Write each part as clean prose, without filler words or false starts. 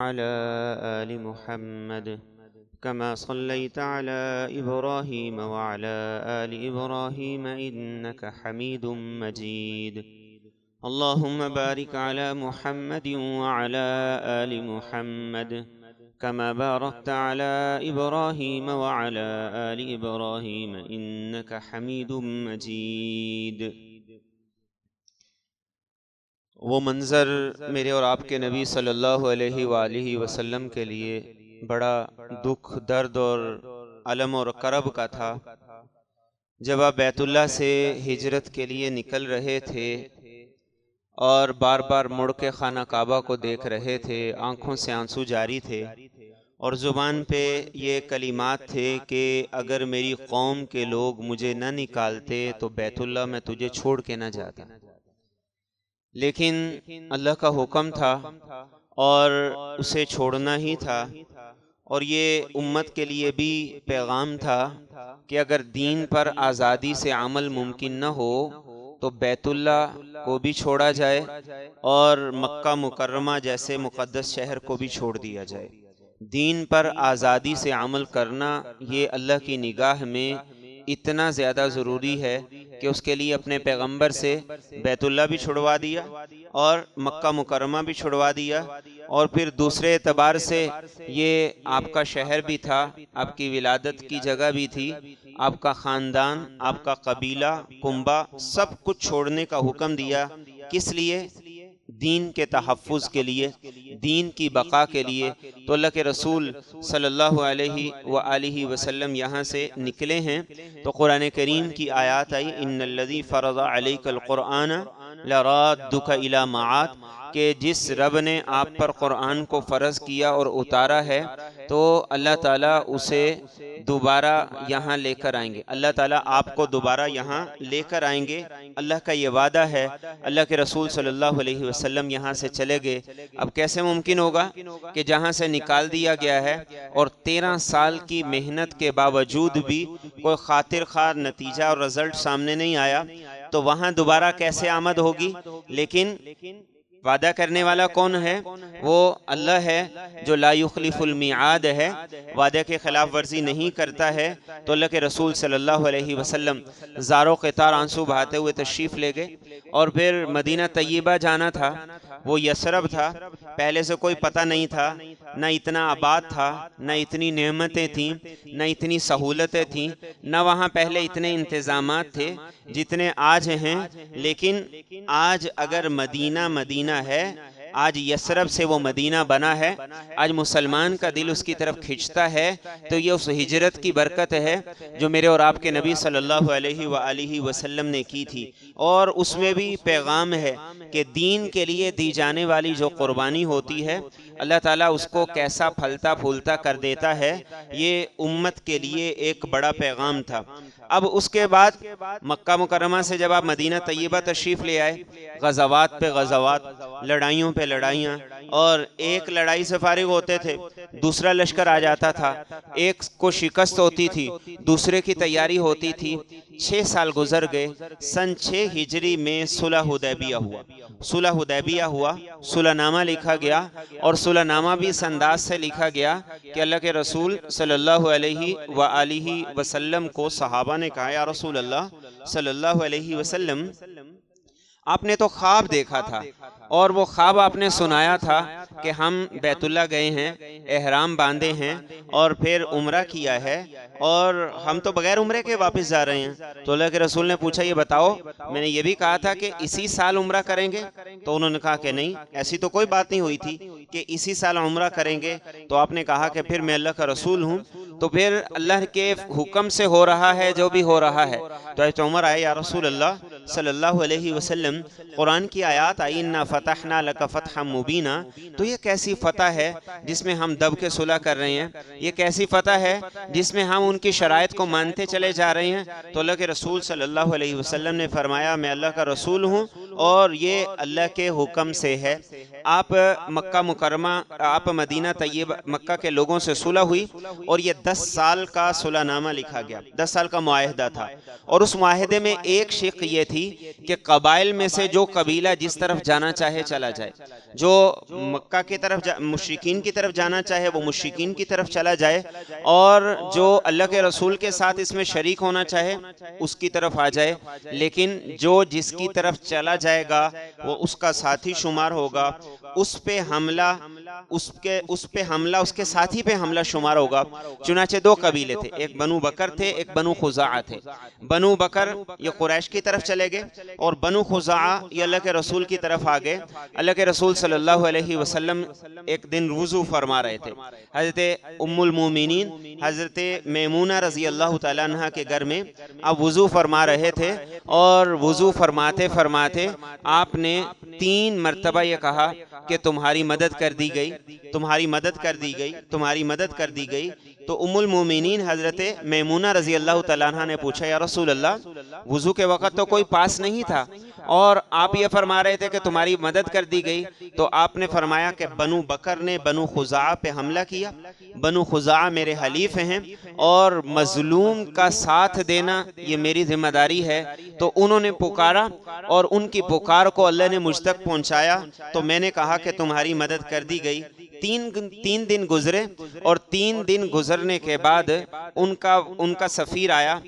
على آل محمد كما صليت على إبراهيم وعلى آل إبراهيم إنك حميد مجيد اللهم بارك على محمد وعلى آل محمد كما باركت على إبراهيم وعلى آل إبراهيم إنك حميد مجيد۔ وہ منظر میرے اور آپ کے نبی صلی اللہ علیہ وآلہ وسلم کے لیے بڑا دکھ، درد اور الم اور کرب کا تھا جب آپ بیت اللہ سے ہجرت کے لیے نکل رہے تھے اور بار بار مڑ کے خانہ کعبہ کو دیکھ رہے تھے، آنکھوں سے آنسو جاری تھے اور زبان پہ یہ کلمات تھے کہ اگر میری قوم کے لوگ مجھے نہ نکالتے تو بیت اللہ میں تجھے چھوڑ کے نہ جاتا، لیکن اللہ کا حکم تھا اور اسے چھوڑنا ہی تھا۔ اور یہ امت کے لیے بھی پیغام تھا کہ اگر دین پر آزادی سے عمل ممکن نہ ہو تو بیت اللہ کو بھی چھوڑا جائے اور مکہ مکرمہ جیسے مقدس شہر کو بھی چھوڑ دیا جائے۔ دین پر آزادی سے عمل کرنا یہ اللہ کی نگاہ میں اتنا زیادہ ضروری ہے کہ اس کے لیے اپنے پیغمبر سے بیت اللہ بھی چھڑوا دیا اور مکہ مکرمہ بھی چھڑوا دیا، اور پھر دوسرے اعتبار سے یہ آپ کا شہر بھی تھا، آپ کی ولادت کی جگہ بھی تھی، آپ کا خاندان، آپ کا قبیلہ، کنبہ، سب کچھ چھوڑنے کا حکم دیا۔ کس لیے؟ دین کے تحفظ کے لیے، دین کی بقا کے لیے۔ تو اللہ کے رسول صلی اللہ علیہ وآلہ وسلم یہاں سے نکلے ہیں تو قرآن کریم کی آیات آئی، ان الذی فرض علیک القرآن لرادک الی معاد، کہ جس رب نے آپ پر قرآن کو فرض کیا اور اتارا ہے تو اللہ تعالیٰ اسے دوبارہ یہاں لے کر آئیں گے، اللہ تعالیٰ آپ کو دوبارہ یہاں لے کر آئیں گے، اللہ کا یہ وعدہ ہے۔ اللہ کے رسول صلی اللہ علیہ وسلم یہاں سے چلے گئے، اب کیسے ممکن ہوگا کہ جہاں سے نکال دیا گیا ہے اور 13 سال کی محنت کے باوجود بھی کوئی خاطر خواہ نتیجہ اور رزلٹ سامنے نہیں آیا تو وہاں دوبارہ کیسے آمد ہوگی؟ لیکن وعدہ کرنے والا کون ہے؟ وہ اللہ ہے جو لا یخلف المیعاد ہے، وعدے کے خلاف ورزی نہیں کرتا ہے۔ تو اللہ کے رسول صلی اللہ علیہ وسلم زارو قطار آنسو بہاتے ہوئے تشریف لے گئے اور پھر مدینہ طیبہ جانا تھا۔ وہ یثرب تھا، پہلے سے کوئی پتہ نہیں تھا، نہ اتنا آباد تھا، نہ اتنی نعمتیں تھیں، نہ اتنی سہولتیں تھیں، نہ وہاں پہلے اتنے انتظامات تھے جتنے آج ہیں۔ لیکن آج اگر مدینہ مدینہ ہے، آج یثرب سے وہ مدینہ بنا ہے، آج مسلمان کا دل اس کی طرف کھنچتا ہے، تو یہ اس ہجرت کی برکت ہے جو میرے اور آپ کے نبی صلی اللہ علیہ وآلہ وسلم نے کی تھی۔ اور اس میں بھی پیغام ہے کہ دین کے لیے دی جانے والی جو قربانی ہوتی ہے اللہ تعالیٰ اس کو کیسا پھلتا پھولتا کر دیتا ہے، یہ امت کے لیے ایک بڑا پیغام تھا۔ اب اس کے بعد مکہ مکرمہ سے جب آپ مدینہ طیبہ تشریف لے آئے، غزوات پہ غزوات، لڑائیوں پہ لڑائیاں، اور ایک لڑائی سے فارغ ہوتے تھے دوسرا لشکر آ جاتا تھا، ایک کو شکست ہوتی تھی دوسرے کی تیاری ہوتی تھی۔ 6 سال گزر گئے، سن 6 ہجری میں صلح حدیبیہ ہوا، صلح حدیبیہ ہوا، صلح نامہ لکھا گیا، اور صلح نامہ بھی اس انداز سے لکھا گیا کہ اللہ کے رسول صلی اللہ علیہ وآلہ وسلم کو صحابہ نے کہا، یا رسول اللہ صلی اللہ علیہ وسلم، آپ نے تو خواب دیکھا تھا اور وہ خواب آپ نے سنایا تھا کہ ہم بیت اللہ گئے ہیں، احرام باندھے ہیں اور پھر عمرہ کیا ہے اور ہم تو بغیر عمرے کے واپس جا رہے ہیں۔ تو اللہ کے رسول نے پوچھا، یہ بتاؤ میں نے یہ بھی کہا تھا کہ اسی سال عمرہ کریں گے؟ تو انہوں نے کہا کہ نہیں، ایسی تو کوئی بات نہیں ہوئی تھی کہ اسی سال عمرہ کریں گے۔ تو آپ نے کہا کہ پھر میں اللہ کا رسول ہوں، تو پھر اللہ کے حکم سے ہو رہا ہے جو بھی ہو رہا ہے۔ تو حضرت عمر آئے، یا رسول اللہ صلی اللہ علیہ وسلم، قرآن کی آیات آئی، اِنَّا فَتَحْنَا لَكَ فَتْحًا مُبِينًا، تو یہ کیسی فتح ہے جس میں ہم دب کے صلح کر رہے ہیں؟ یہ کیسی فتح ہے جس میں ہم ان کی شرائط کو مانتے چلے جا رہے ہیں؟ تو اللہ کے رسول صلی اللہ علیہ وسلم نے فرمایا، میں اللہ کا رسول ہوں اور یہ اللہ کے حکم سے ہے۔ آپ مکہ مکرمہ، آپ مدینہ طیبہ مکہ کے لوگوں سے صلح ہوئی اور یہ 10 سال کا صلح نامہ لکھا گیا، 10 سال کا معاہدہ تھا، اور اس معاہدے میں ایک شق یہ تھی کہ قبائل میں سے جو قبیلہ جس طرف جانا چاہے چلا جائے، جو مکہ کی طرف مشرکین کی طرف جانا چاہے وہ مشرکین کی طرف چلا جائے، اور جو اللہ کے رسول کے ساتھ اس میں شریک ہونا چاہے اس کی طرف آ جائے، لیکن جو جس کی طرف چلا جائے گا وہ اس کا ساتھی شمار ہوگا، اس پہ حملہ اس کے ساتھی پہ حملہ شمار ہوگا۔ چنانچہ 2 قبیلے تھے، ایک بنو بکر تھے، ایک بنو خزاعہ تھے۔ بنو بکر یہ قریش کی طرف چلے گئے اور بنو خزاعہ یہ اللہ کے رسول کی طرف آگئے۔ اللہ کے رسول صلی اللہ علیہ وسلم ایک دن وضو فرما رہے تھے، حضرت ام المومنین حضرت میمونہ رضی اللہ تعالیٰ عنہ کے گھر میں آپ وضو فرما رہے تھے، اور وضو فرماتے فرماتے آپ نے 3 مرتبہ یہ کہا کہ تمہاری مدد کر دی گئی، تمہاری مدد کر دی گئی، تمہاری مدد کر دی گئی۔ تو ام المومنین حضرت میمونہ رضی اللہ تعالیٰ عنہ نے پوچھا، یا رسول اللہ، وضو کے وقت تو کوئی پاس نہیں تھا اور آپ یہ فرما رہے تھے کہ تمہاری مدد کر دی گئی، تو آپ نے فرمایا کہ بنو بکر نے بنو خزاعہ پہ حملہ کیا، بنو خزاعہ میرے حلیف ہیں اور مظلوم کا ساتھ دینا یہ میری ذمہ داری ہے، تو انہوں نے پکارا اور ان کی پکار کو اللہ نے مجھ تک پہنچایا، تو میں نے کہا کہ تمہاری مدد کر دی گئی۔ 3 دن گزرے اور 3 دن گزرنے کے بعد ان کا سفیر آیا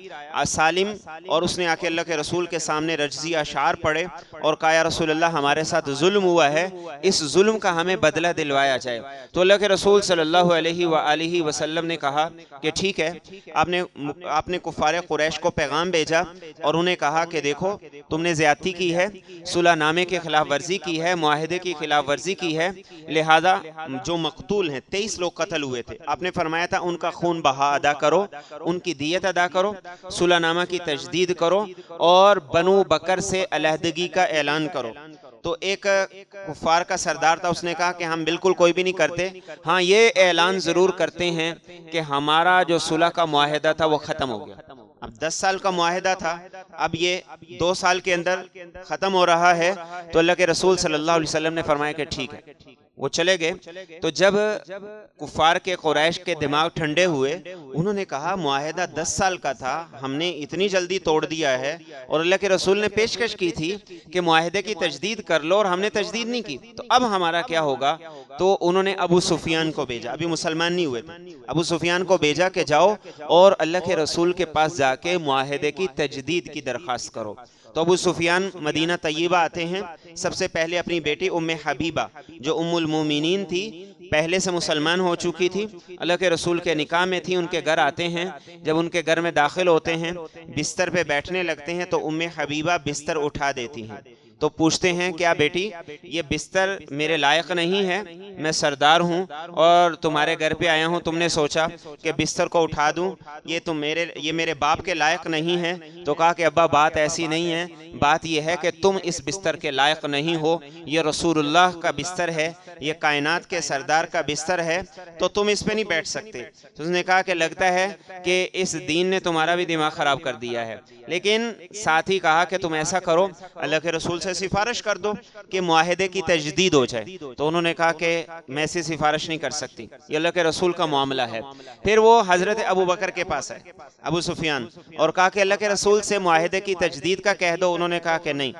سالم، اور اس نے آ کے اللہ کے رسول کے سامنے رجزی اشعار پڑھے اور کہا، یا رسول اللہ، ہمارے ساتھ ظلم ہوا ہے، اس ظلم کا ہمیں بدلہ دلوایا جائے۔ تو اللہ کے رسول صلی اللہ علیہ وآلہ وسلم نے کہا کہ ٹھیک ہے۔ آپ نے کفار قریش کو پیغام بھیجا اور انہیں کہا کہ دیکھو، تم نے زیادتی کی ہے، صلح نامے کی خلاف ورزی کی ہے، معاہدے کی خلاف ورزی کی ہے، لہذا جو مقتول ہیں 23 لوگ قتل ہوئے تھے، آپ نے فرمایا تھا ان کا خون بہا ادا کرو، ان کی دیت ادا کرو، صلح نامہ کی تجدید کرو اور بنو بکر سے علیحدگی کا اعلان کرو۔ تو ایک کفار کا سردار تھا، اس نے کہا کہ ہم بالکل کوئی بھی نہیں کرتے، ہاں یہ اعلان ضرور کرتے ہیں کہ ہمارا جو صلح کا معاہدہ تھا وہ ختم ہو گیا۔ اب 10 سال کا معاہدہ تھا، اب یہ 2 سال کے اندر ختم ہو رہا ہے۔ تو اللہ کے رسول صلی اللہ علیہ وسلم نے فرمایا کہ ٹھیک ہے، وہ چلے گئے۔ تو جب کفار کے قریش کے دماغ ٹھنڈے ہوئے، انہوں نے کہا معاہدہ 10 سال کا تھا، ہم نے اتنی جلدی توڑ دیا ہے، اور اللہ کے رسول نے پیشکش کی تھی کہ معاہدے کی تجدید کر لو اور ہم نے تجدید نہیں کی، تو اب ہمارا کیا ہوگا؟ تو انہوں نے ابو سفیان کو بھیجا، ابھی مسلمان نہیں ہوئے تھے، ابو سفیان کو بھیجا کہ جاؤ اور اللہ کے رسول کے پاس جا کے معاہدے کی تجدید کی درخواست کرو۔ تو ابو سفیان مدینہ طیبہ آتے ہیں، سب سے پہلے اپنی بیٹی ام حبیبہ جو ام المومنین تھی، پہلے سے مسلمان ہو چکی تھی، اللہ کے رسول کے نکاح میں تھی، ان کے گھر آتے ہیں۔ جب ان کے گھر میں داخل ہوتے ہیں، بستر پہ بیٹھنے لگتے ہیں تو ام حبیبہ بستر اٹھا دیتی ہیں، تو پوچھتے ہیں کیا بیٹی یہ بستر میرے لائق نہیں ہے، میں سردار ہوں اور تمہارے گھر پہ آیا ہوں، تم نے سوچا کہ بستر کو اٹھا دوں، یہ میرے باپ کے لائق نہیں ہے؟ تو کہا کہ ابا بات ایسی نہیں ہے، بات یہ ہے کہ تم اس بستر کے لائق نہیں ہو، یہ رسول اللہ کا بستر ہے، یہ کائنات کے سردار کا بستر ہے، تو تم اس پہ نہیں بیٹھ سکتے۔ تو اس نے کہا کہ لگتا ہے کہ اس دین نے تمہارا بھی دماغ خراب کر دیا ہے، لیکن ساتھ ہی کہا کہ تم ایسا کرو، اللہ کے رسول سے سفارش کر دو کہ معاہدے کی تجدید ہو جائے۔ تو انہوں نے کہا کہ میں ایسی سفارش نہیں کر سکتی، یہ اللہ کے رسول کا معاملہ ہے۔ پھر وہ حضرت ابو بکر کے پاس آئے، ابو سفیان، اور کہا کہ اللہ کے رسول سے معاہدے کی تجدید کا کہہ دو۔ انہوں نے کہا کہ نہیں،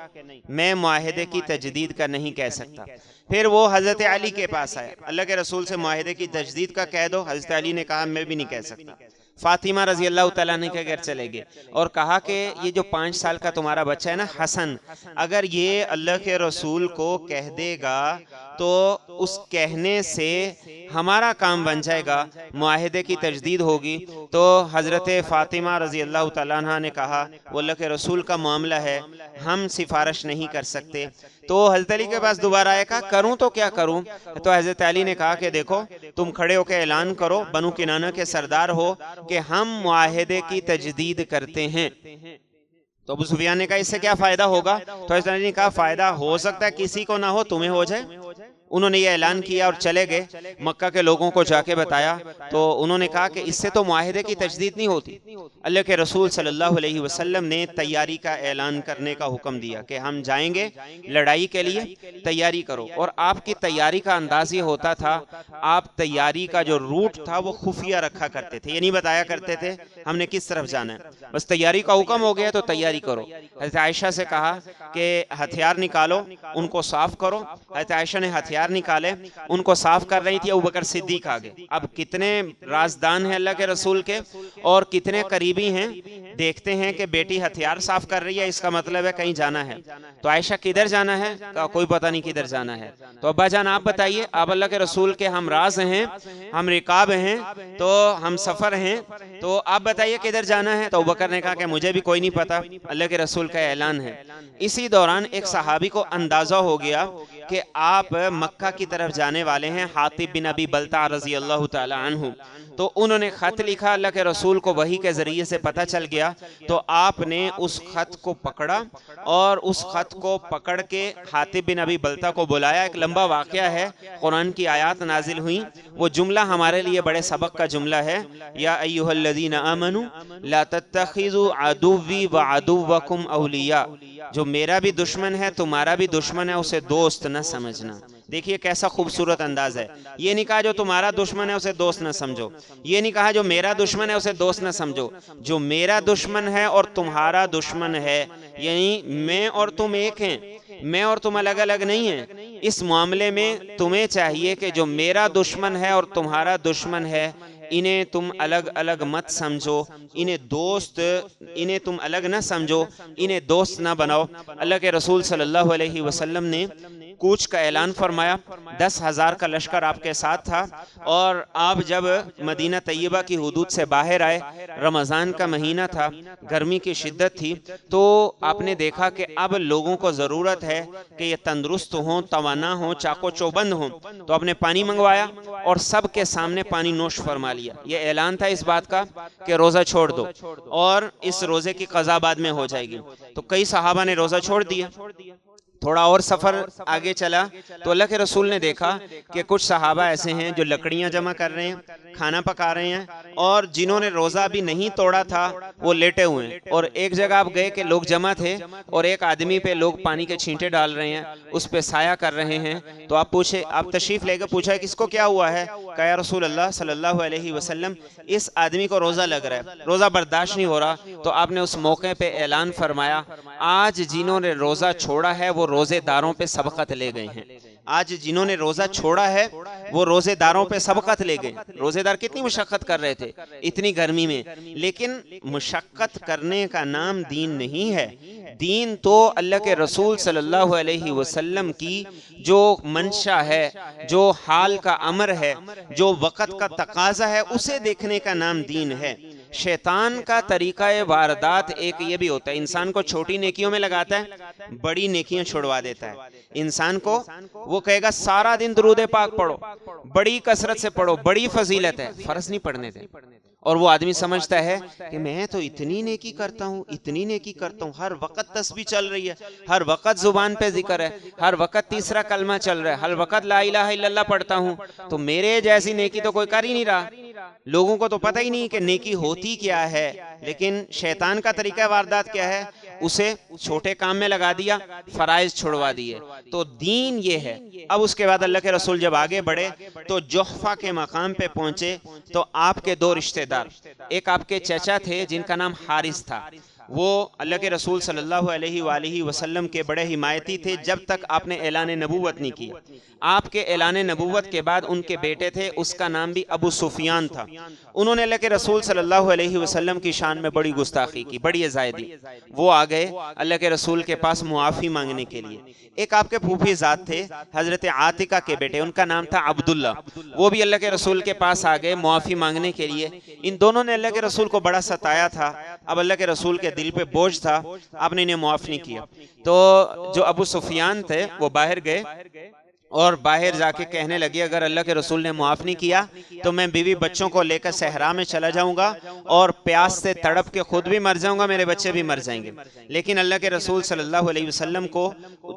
میں معاہدے کی تجدید کا نہیں کہہ سکتا۔ پھر وہ حضرت علی کے پاس آئے، اللہ کے رسول سے معاہدے کی تجدید کا کہہ دو۔ حضرت علی نے کہا میں بھی نہیں کہہ سکتا۔ فاطمہ رضی اللہ تعالیٰ عنہ کے گھر چلے گئے اور کہا کہ یہ جو 5 سال کا تمہارا بچہ ہے نا حسن، اگر یہ اللہ کے رسول کو کہہ دے گا تو اس کہنے سے ہمارا کام بن جائے گا، معاہدے کی تجدید ہوگی۔ تو حضرت فاطمہ رضی اللہ تعالیٰ عنہ نے کہا وہ اللہ کے رسول کا معاملہ ہے، ہم سفارش نہیں کر سکتے۔ تو حضرت علی کے پاس دوبارہ آئے، کہا کروں تو کیا کروں؟ تو حضرت علی نے کہا کہ دیکھو تم کھڑے ہو کے اعلان کرو، بنو کنانہ کے سردار ہو، کہ ہم معاہدے کی تجدید کرتے ہیں۔ تو ابو سفیان نے کہا اس سے کیا فائدہ ہوگا؟ تو حضرت علی نے کہا فائدہ ہو سکتا ہے کسی کو نہ ہو، تمہیں ہو جائے۔ انہوں نے یہ اعلان کیا اور چلے گئے، مکہ کے لوگوں کو جا کے بتایا تو انہوں نے کہا کہ اس سے تو معاہدے کی تجدید نہیں ہوتی۔ اللہ کے رسول صلی اللہ علیہ وسلم نے تیاری کا اعلان کرنے کا حکم دیا کہ ہم جائیں گے لڑائی کے لیے، تیاری کرو۔ اور آپ کی تیاری کا انداز یہ ہوتا تھا، آپ تیاری کا جو روٹ تھا وہ خفیہ رکھا کرتے تھے، یہ نہیں بتایا کرتے تھے ہم نے کس طرف جانا ہے، بس تیاری کا حکم ہو گیا تو تیاری کرو۔ حضرت عائشہ سے کہا کہ ہتھیار نکالو، ان کو صاف کرو۔ حضرت عائشہ نے ہتھیار نکالے، ان کو صاف کر رہی تھی، ابوبکر صدیق آگے۔ اب کتنے رازدان ہیں اللہ کے رسول کے اور کتنے قریبی ہیں، دیکھتے ہیں کہ بیٹی ہتھیار صاف کر رہی ہے، اس کا مطلب ہے کہیں جانا ہے۔ تو عائشہ کدھر جانا ہے؟ کہا کوئی پتہ نہیں کدھر جانا ہے۔ تو ابا جان آپ بتائیے، آپ اللہ کے رسول کے ہم راز ہیں، ہم رکاب ہیں، تو ہم سفر ہیں، تو آپ بتائیے کدھر جانا ہے؟ تو ابوبکر نے کہا کہ مجھے بھی کوئی نہیں پتا، اللہ کے رسول کا اعلان ہے۔ اسی دوران ایک صحابی کو اندازہ ہو گیا کہ آپ مکہ کی طرف جانے والے ہیں، حاطب بن ابی بلتع رضی اللہ تعالی عنہ۔ تو انہوں نے خط لکھا، اللہ کے رسول کو وحی کے ذریعے سے پتہ چل گیا، تو آپ نے اس خط کو پکڑا اور اس خط کو پکڑ کے حاطب بن ابی بلتع کو بلایا۔ ایک لمبا واقعہ ہے، قرآن کی آیات نازل ہوئیں، وہ جملہ ہمارے لیے بڑے سبق کا جملہ ہے، یا ایھا الذین آمنوا لا تتخذوا عدوی وعدوکم اولیاء، جو میرا بھی دشمن ہے تمہارا بھی دشمن ہے اسے دوست نہ سمجھنا۔ دیکھیے کیسا خوبصورت انداز ہے، یہ نہیں کہا جو تمہارا دشمن ہے اسے دوست نہ سمجھو، یہ نہیں کہا جو میرا دشمن ہے اسے دوست نہ سمجھو، جو میرا دشمن ہے اور تمہارا دشمن ہے، یعنی میں اور تم ایک ہیں، میں اور تم الگ الگ نہیں ہیں۔ اس معاملے میں تمہیں چاہیے کہ جو میرا دشمن ہے اور تمہارا دشمن ہے انہیں تم الگ الگ مت سمجھو، انہیں تم الگ نہ سمجھو، انہیں دوست نہ بناؤ۔ اللہ کے رسول صلی اللہ علیہ وسلم نے کوچ کا اعلان فرمایا، 10,000 کا لشکر آپ کے ساتھ تھا، اور آپ جب مدینہ طیبہ کی حدود سے باہر آئے، رمضان کا مہینہ تھا، گرمی کی شدت تھی، تو آپ نے دیکھا کہ اب لوگوں کو ضرورت ہے کہ یہ تندرست ہوں، توانا ہوں، چاق و چوبند ہوں، تو آپ نے پانی منگوایا اور سب کے سامنے پانی نوش فرما لیا۔ یہ اعلان تھا اس بات کا کہ روزہ چھوڑ دو اور اس روزے کی قضا بعد میں ہو جائے گی۔ تو کئی صحابہ نے روزہ چھوڑ دیا۔ تھوڑا اور سفر آگے چلا تو اللہ کے رسول نے دیکھا کہ کچھ صحابہ ایسے ہیں جو لکڑیاں جمع کر رہے ہیں، کھانا پکا رہے ہیں، اور جنہوں نے روزہ بھی نہیں توڑا تھا وہ لیٹے ہوئے ہیں۔ اور ایک جگہ آپ گئے کہ لوگ جمع تھے اور ایک آدمی پہ لوگ پانی کے چھینٹے ڈال رہے ہیں، اس پہ سایہ کر رہے ہیں۔ تو آپ تشریف لے کے پوچھا کس کو کیا ہوا ہے؟ کہا یا رسول اللہ صلی اللہ علیہ وسلم اس آدمی کو روزہ لگ رہا ہے، روزہ برداشت نہیں ہو رہا۔ تو آپ نے اس موقع پہ اعلان فرمایا، آج جنہوں نے روزہ چھوڑا ہے وہ روزے داروں پہ سبقت لے گئے ہیں۔ آج جنہوں نے روزہ چھوڑا ہے وہ روزے داروں پہ سبقت لے گئے۔ روزے دار کتنی مشقت کر رہے تھے اتنی گرمی میں، لیکن مشقت کرنے کا نام دین نہیں ہے۔ دین تو اللہ کے رسول صلی اللہ علیہ وسلم کی جو منشا ہے، جو حال کا امر ہے، جو وقت کا تقاضا ہے، اسے دیکھنے کا نام دین ہے۔ شیطان کا طریقہ واردات ایک یہ بھی ہوتا ہے، انسان کو چھوٹی نیکیوں میں لگاتا ہے، بڑی نیکیاں چھڑوا دیتا ہے۔ انسان کو وہ کہے گا سارا دن درود پاک پڑھو، بڑی کثرت سے پڑھو، بڑی فضیلت ہے، فرض نہیں پڑھنے دیں۔ اور وہ آدمی سمجھتا ہے کہ میں تو اتنی نیکی کرتا ہوں، اتنی نیکی کرتا ہوں، ہر وقت تسبیح چل رہی ہے، ہر وقت زبان پہ ذکر ہے، ہر وقت تیسرا کلمہ چل رہا ہے، ہر وقت لا الہ الا اللہ پڑھتا ہوں، تو میرے جیسی نیکی تو کوئی کر ہی نہیں رہا۔ لوگوں کو تو پتہ ہی نہیں کہ نیکی ہوتی کیا ہے، لیکن شیطان کا طریقہ واردات کیا ہے، اسے چھوٹے کام میں لگا دیا، فرائض چھڑوا دیے۔ تو دین یہ ہے۔ اب اس کے بعد اللہ کے رسول جب آگے بڑھے تو جحفہ کے مقام پہ پہنچے تو آپ کے دو رشتہ دار، ایک آپ کے چچا تھے جن کا نام حارث تھا، وہ اللہ کے رسول صلی اللہ علیہ وآلہ وسلم کے بڑے حمایتی تھے جب تک آپ نے اعلان نبوت نہیں کیا۔ آپ کے اعلان نبوت کے بعد ان کے بیٹے تھے، اس کا نام بھی ابو سفیان تھا۔ انہوں نے اللہ کے رسول صلی اللہ علیہ وسلم کی شان میں بڑی گستاخی کی، بڑی ازائی دی۔ وہ آ گئے اللہ کے رسول کے پاس معافی مانگنے کے لیے۔ ایک آپ کے پھوپھی ذات تھے حضرت عاتقہ کے بیٹے، ان کا نام تھا عبداللہ، وہ بھی اللہ کے رسول کے پاس آ گئے معافی مانگنے کے لیے۔ ان دونوں نے اللہ کے رسول کو بڑا ستایا تھا، اب اللہ کے رسول کے دل پہ بوجھ تھا، آپ نے انہیں معاف نہیں کیا۔ تو جو ابو سفیان تھے وہ باہر گئے اور باہر جا کے کہنے لگے اگر اللہ کے رسول نے معاف نہیں کیا تو میں بیوی بچوں کو لے کر صحرا میں چلا جاؤں گا اور پیاس سے تڑپ کے خود بھی مر جاؤں گا، میرے بچے بھی مر جائیں گے۔ لیکن اللہ کے رسول صلی اللہ علیہ وسلم کو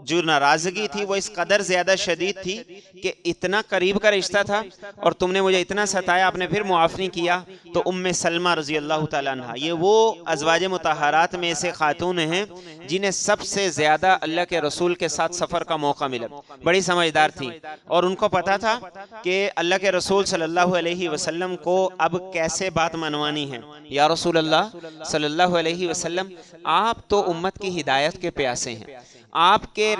جو ناراضگی تھی وہ اس قدر زیادہ شدید تھی کہ اتنا قریب کا رشتہ تھا اور تم نے مجھے اتنا ستایا، آپ نے پھر معاف نہیں کیا۔ تو ام سلمہ رضی اللہ تعالیٰ عنہ یہ وہ ازواج مطہرات میں سے خاتون ہیں جنہیں سب سے زیادہ اللہ کے رسول کے ساتھ سفر کا موقع ملا۔ بڑی سمجھدار تھی اور ان کو پتا تھا کہ اللہ کے رسول صلی اللہ علیہ وسلم کو اب کیسے بات منوانی ہے۔ یا رسول اللہ صلی اللہ علیہ وسلم، آپ تو امت کی ہدایت کے پیاسے ہیں، آپ کی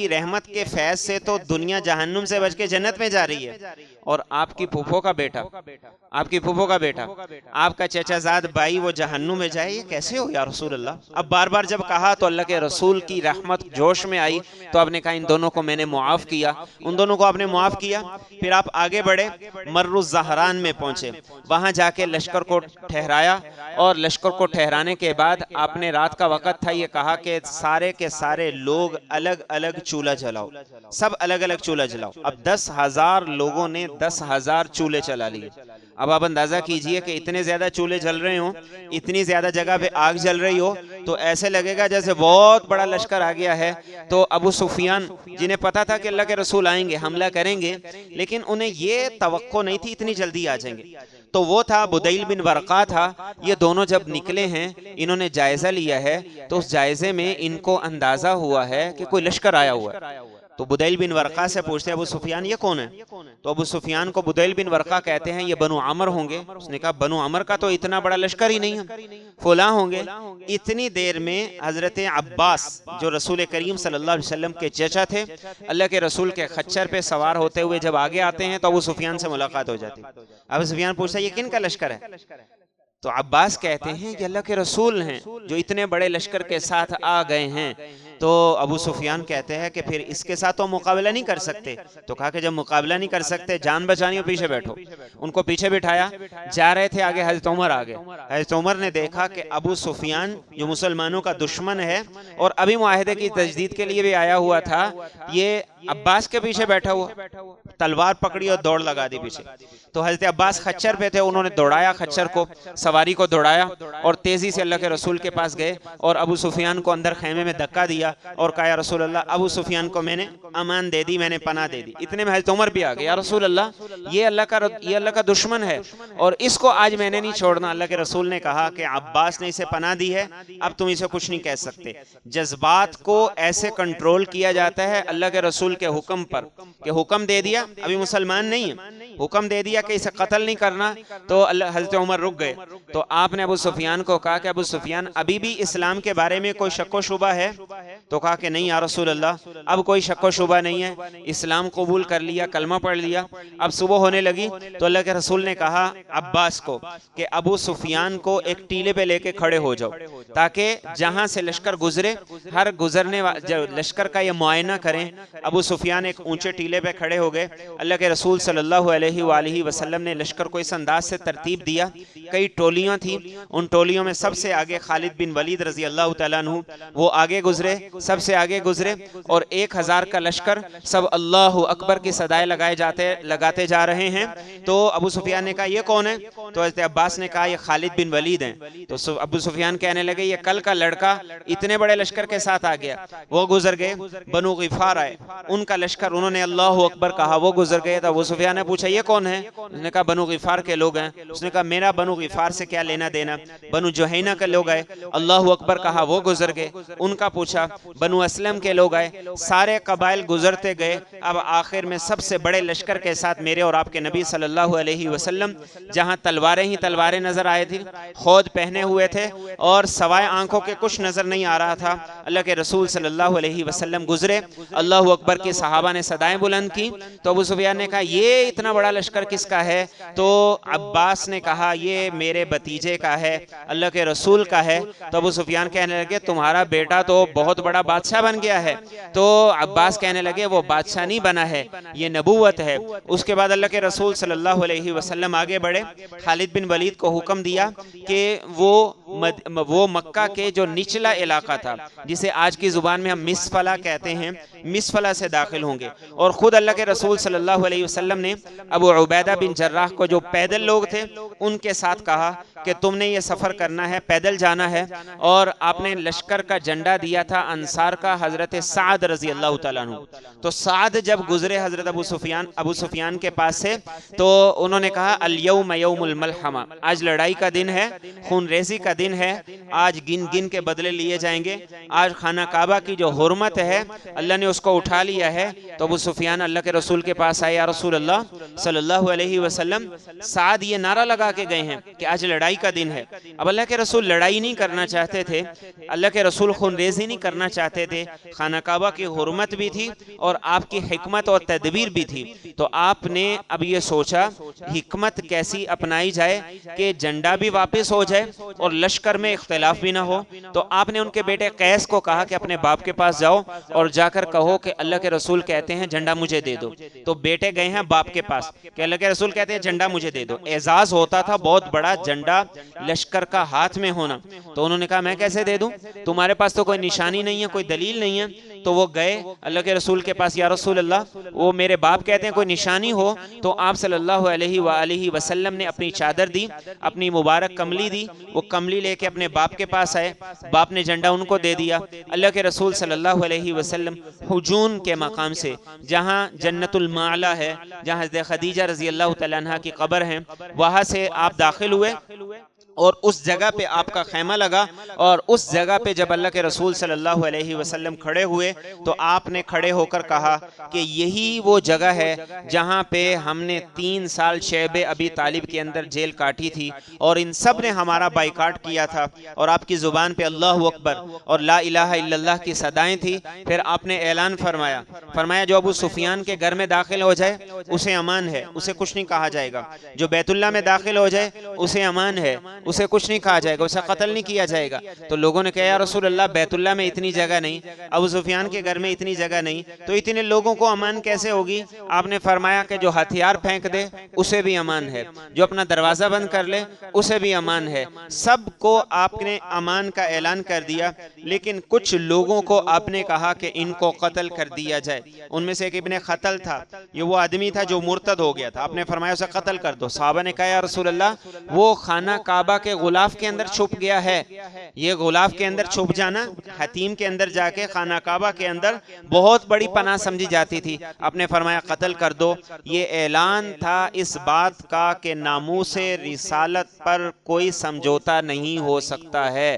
رحمت کے فیض سے تو دنیا جہنم سے بچ کے جنت میں جا رہی ہے، اور آپ کی پھوپھو کا بیٹا، آپ کا چچا زاد بھائی وہ جہنم میں جائے، یہ کیسے ہو یا رسول اللہ؟ اب بار بار جب کہا تو اللہ کے رسول کی رحمت جوش میں آئی، تو آپ نے کہا ان دونوں کو میں نے معاف کیا، ان دونوں کو آپ نے معاف کیا۔ پھر آپ آگے بڑھے، مر الزہران میں پہنچے، وہاں جا کے لشکر کو ٹھہرایا، اور لشکر کو ٹھہرانے کے بعد آپ نے رات کا وقت تھا، یہ کہا کہ سارے کے سارے لوگ الگ الگ چولہا جلاؤ، سب الگ الگ چولہا جلاؤ۔ اب 10,000 لوگوں نے 10,000 چولہے چلا لیے۔ اب آپ اندازہ کیجئے کہ اتنے زیادہ چولہے جل رہے ہوں، اتنی زیادہ جگہ پہ آگ جل رہی ہو، تو ایسے لگے گا جیسے بہت بڑا لشکر آ گیا ہے۔ تو ابو سفیان جنہیں پتا تھا کہ اللہ کے رسول آئیں گے، حملہ کریں گے، لیکن انہیں یہ توقع نہیں تھی اتنی جلدی آ جائیں گے، تو وہ تھا بدیل بن ورقہ تھا۔ یہ دونوں جب نکلے ہیں، انہوں نے جائزہ لیا ہے، تو اس جائزے میں ان کو اندازہ ہوا ہے کہ کوئی لشکر آیا ہوا ہے۔ تو بدیل بن ورقہ سے پوچھتے ہیں ابو سفیان یہ کون ہے؟ تو ابو سفیان کو بدیل بن ورقہ کہتے ہیں یہ بنو عمر ہوں گے۔ اس نے کہا بنو عمر کا تو اتنا بڑا لشکر ہی نہیں ہے، فلاں ہوں گے۔ اتنی دیر میں حضرت عباس جو رسول کریم صلی اللہ علیہ وسلم کے چچا تھے، اللہ کے رسول کے خچر پہ سوار ہوتے ہوئے جب آگے آتے ہیں تو ابو سفیان سے ملاقات ہو جاتی۔ ابو سفیان پوچھتا ہے یہ کن کا لشکر ہے؟ تو عباس کہتے ہیں کہ اللہ کے رسول ہیں جو اتنے بڑے لشکر کے ساتھ آ گئے ہیں۔ تو ابو سفیان کہتے ہیں کہ پھر اس کے ساتھ تو مقابلہ نہیں کر سکتے۔ تو کہا کہ جب مقابلہ نہیں کر سکتے، جان بچانی ہو پیچھے بیٹھو۔ ان کو پیچھے بٹھایا، جا رہے تھے آگے، حضرت عمر آگے۔ حضرت عمر نے دیکھا کہ ابو سفیان جو مسلمانوں کا دشمن ہے اور ابھی معاہدے کی تجدید کے لیے بھی آیا ہوا تھا، یہ عباس کے پیچھے بیٹھا ہوا، تلوار پکڑی اور دوڑ لگا دی پیچھے۔ تو حضرت عباس خچر پہ تھے، انہوں نے دوڑایا خچر کو، سواری کو دوڑایا اور تیزی سے اللہ کے رسول کے پاس گئے اور ابو سفیان کو اندر خیمے میں دھکا دیا اور کہا یا رسول اللہ ابو سفیان کو میں نے امان دے دی، میں نے پناہ دے دی۔ اتنے میں حضرت عمر بھی آ گئے، یا رسول اللہ یہ اللہ کا دشمن ہے اور اس کو آج میں نے نہیں چھوڑنا۔ اللہ کے رسول نے کہا کہ عباس نے اسے پناہ دی ہے، اب تم اسے کچھ نہیں کہہ سکتے۔ جذبات کو ایسے کنٹرول کیا جاتا ہے اللہ کے رسول کے حکم پر، کہ حکم دے دیا، ابھی مسلمان نہیں ہے، حکم دے دیا کہ اسے قتل نہیں کرنا، تو حضرت عمر رک گئے۔ تو آپ نے ابو سفیان کو کہا کہ ابو سفیان ابھی بھی اسلام کے بارے میں کوئی شک و شبہ ہے؟ تو کہا کہ نہیں یا رسول اللہ اب کوئی شک و شبہ نہیں ہے، اسلام قبول کر لیا، کلمہ پڑھ لیا۔ اب صبح ہونے لگی تو اللہ کے رسول نے کہا عباس کو کہ ابو سفیان کو ایک ٹیلے پہ لے کے کھڑے ہو جاؤ، تاکہ جہاں سے لشکر گزرے ہر گزرنے لشکر کا یہ معائنہ کریں۔ ابو سفیان ایک اونچے ٹیلے پہ کھڑے ہو گئے۔ اللہ کے رسول صلی اللہ علیہ وآلہ وسلم نے لشکر کو اس انداز سے ترتیب دیا، کئی ٹولیاں تھیں، ان ٹولیوں میں سب سے آگے خالد بن ولید رضی اللہ تعالیٰ عنہ، وہ آگے گزرے، سب سے آگے گزرے، اور 1000 کا لشکر سب اللہ اکبر کی صدائے لگاتے جا رہے ہیں۔ تو ابو سفیان نے کہا یہ کون ہے؟ تو حضرت عباس نے کہا یہ خالد بن ولید ہیں۔ تو ابو سفیان کہنے لگے یہ کل کا لڑکا اتنے بڑے لشکر کے ساتھ آ گیا۔ وہ گزر گئے، بنو غفار آئے، ان کا لشکر، انہوں نے اللہ اکبر کہا، وہ گزر گئے۔ تو ابو سفیان نے پوچھا یہ کون ہے؟ اس نے کہا بنو غفار کے لوگ ہیں۔ اس نے کہا میرا بنو غفار سے کیا لینا دینا؟ بنو جوہینہ کے لوگ آئے، اللہ اکبر کہا، وہ گزر گئے۔ ان کا پوچھا، بنو اسلم کے لوگ آئے، سارے قبائل گزرتے گئے۔ اب آخر میں سب سے بڑے لشکر کے ساتھ میرے اور آپ کے نبی صلی اللہ علیہ وسلم، جہاں تلواریں ہی تلواریں نظر آئے تھی، خود پہنے ہوئے تھے اور سوائے آنکھوں کے کچھ نظر نہیں آ رہا تھا، اللہ کے رسول صلی اللہ علیہ وسلم گزرے، اللہ اکبر کی صحابہ نے صدائیں بلند کی۔ تو ابو سفیان نے کہا یہ اتنا بڑا لشکر کس کا ہے؟ تو عباس نے کہا یہ میرے بھتیجے کا ہے، اللہ کے رسول کا ہے۔ تو ابو سفیان کہنے لگے تمہارا بیٹا تو بہت بڑا بادشاہ بن گیا ہے۔ تو عباس کہنے لگے وہ بادشاہ نہیں بنا ہے، یہ نبوت ہے۔ اس کے بعد اللہ کے رسول صلی اللہ علیہ وسلم آگے بڑھے، خالد بن ولید کو حکم دیا کہ وہ مکہ کے جو نچلا علاقہ تھا، جسے آج کی زبان میں ہم مسفلہ کہتے ہیں، مسفلہ سے داخل ہوں گے۔ اور خود اللہ کے رسول صلی اللہ علیہ وسلم نے ابو عبیدہ بن جراح کو، جو پیدل لوگ تھے، ان کے ساتھ کہا کہ تم نے یہ سفر کرنا ہے، پیدل جانا ہے، اور آپ نے لشکر کا جھنڈا دیا تھا انصار کا حضرت سعد رضی اللہ تعالیٰ عنہ. تو سعد جب گزرے حضرت ابو سفیان کے پاس سے تو انہوں نے کہا الیوم یوم الملحمہ، آج لڑائی کا دن ہے، خون ریزی کا دن ہے، آج گن گن کے بدلے لیے جائیں گے، آج خانہ کعبہ کی جو حرمت ہے اللہ نے اس کو اٹھا لیا ہے. تو ابو سفیان اللہ کے رسول کے پاس آئے، یا رسول اللہ صلی اللہ علیہ وسلم، سعد یہ نعرہ لگا کے گئے ہیں کہ آج لڑائی کا دن ہے. اب اللہ کے رسول لڑائی نہیں کرنا چاہتے تھے، اللہ کے رسول خون ریزی نہیں کرنا چاہتے تھے، خانہ کعبہ کی حرمت بھی تھی اور آپ کی حکمت اور تدبیر بھی تھی. تو آپ نے اب یہ سوچا حکمت کیسی اپنائی جائے کہ جھنڈا بھی واپس ہو جائے اور لشکر میں اختلاف بھی نہ ہو. تو آپ نے ان کے بیٹے قیس کو کہا کہ اپنے باپ کے پاس جاؤ اور جا کر کہو کہ اللہ کے رسول کہتے ہیں جھنڈا مجھے دے دو. تو بیٹے گئے ہیں باپ کے پاس کہ اللہ کے رسول کہتے ہیں جھنڈا مجھے دے دو. اعزاز ہوتا تھا بہت بڑا جھنڈا لشکر کا ہاتھ میں ہونا. تو انہوں نے کہا میں کیسے دے دوں، تمہارے پاس تو کوئی نشانی نہیں ہے، کوئی دلیل نہیں ہے. تو وہ گئے اللہ کے رسول کے پاس، یا رسول اللہ وہ میرے باپ کہتے ہیں کوئی نشانی ہو. تو آپ صلی اللہ علیہ وآلہ وسلم نے اپنی چادر دی، اپنی مبارک کملی دی، وہ کملی لے کے اپنے باپ کے پاس آئے، باپ نے جھنڈا ان کو دے دیا. اللہ کے رسول صلی اللہ علیہ وسلم حجون کے مقام سے، جہاں جنت المعلا ہے، جہاں حضرت خدیجہ رضی اللہ تعالیٰ عنہ کی قبر ہے، وہاں سے آپ داخل ہوئے اور اس جگہ پہ آپ کا خیمہ لگا. اور اس جگہ پہ جب اللہ کے رسول صلی اللہ علیہ وسلم کھڑے ہوئے تو آپ نے کھڑے ہو کر کہا کہ یہی وہ جگہ ہے جہاں پہ ہم نے 3 سال شیب ابی طالب کے اندر جیل کاٹی تھی اور ان سب نے ہمارا بائیکاٹ کیا تھا اور آپ کی زبان پہ اللہ اکبر اور لا الہ الا اللہ کی صدائیں تھی. پھر آپ نے اعلان فرمایا جو ابو سفیان کے گھر میں داخل ہو جائے اسے امان ہے، اسے کچھ نہیں کہا جائے گا. جو بیت اللہ میں داخل ہو جائے اسے امان ہے، اسے کچھ نہیں کہا جائے گا، اسے قتل نہیں کیا جائے گا. تو لوگوں نے کہا یا رسول اللہ بیت اللہ میں اتنی جگہ نہیں، ابو سفیان کے گھر میں اتنی جگہ نہیں، تو اتنے لوگوں کو امان کیسے ہوگی؟ آپ نے فرمایا کہ جو ہتھیار پھینک دے اسے بھی امان ہے، جو اپنا دروازہ بند کر لے اسے بھی امان ہے. سب کو آپ نے امان کا اعلان کر دیا، لیکن کچھ لوگوں کو آپ نے کہا کہ ان کو قتل کر دیا جائے. ان میں سے ایک ابن خطل تھا، یہ وہ آدمی تھا جو مرتد ہو گیا تھا. آپ نے فرمایا اسے قتل کر دو. صحابہ نے کہا یا رسول اللہ وہ خانہ کعبہ کے غلاف کے اندر چھپ گیا ہے. یہ غلاف کے اندر چھپ جانا حتیم کے اندر جا کے خانہ کعبہ کے اندر بہت بڑی پناہ سمجھی جاتی تھی. آپ نے فرمایا قتل کر دو. یہ اعلان تھا اس بات کا کہ ناموس رسالت پر کوئی سمجھوتا نہیں ہو سکتا ہے،